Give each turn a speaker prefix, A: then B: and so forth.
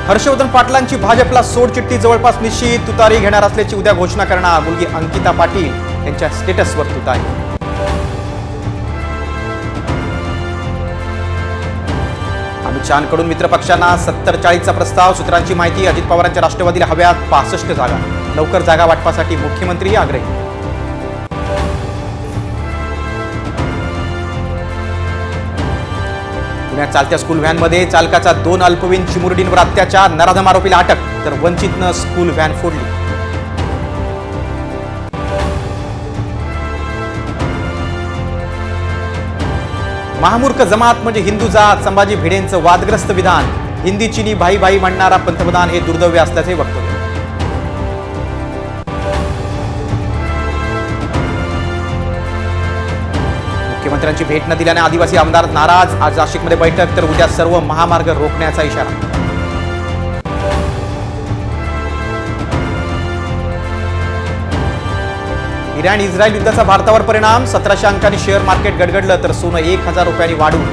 A: हर्षवर्धन पाटलांची भाजपला सोडचिठ्ठी जवळपास निश्चित, तुतारी घेणार असल्याची उद्या घोषणा करणार. मुलगी अंकिता पाटील यांच्या स्टेटसवर तुतारी. अमित शहांकडून मित्रपक्षांना 70-40चा प्रस्ताव. सूत्रांची माहिती, अजित पवारांच्या राष्ट्रवादीला हव्यात 65 जागा. लवकर जागा वाटपासाठी मुख्यमंत्री आग्रही. पुण्यात चालत्या स्कूल व्हॅनमध्ये चालकाचा 2 अल्पवयीन चिमुरडींवर अत्याचार. नराधम आरोपीला अटक, तर वंचितनं स्कूल व्हॅन फोडली. महामूर्ख जमात म्हणजे हिंदू जात. संभाजी भिडेंचं वादग्रस्त विधान. हिंदी चीनी भाई भाई म्हणणारा पंतप्रधान हे दुर्दैवी असल्याचे वक्तव्य. मुख्यमंत्र्यांची भेट न दिल्याने आदिवासी आमदार नाराज. आज नाशिकमध्ये बैठक, तर उद्या सर्व महामार्ग रोखण्याचा इशारा. इराण इस्रायल युद्धाचा भारतावर परिणाम. 1700 अंकांनी शेअर मार्केट गडगडलं, तर सोनं 1000 रुपयांनी वाढून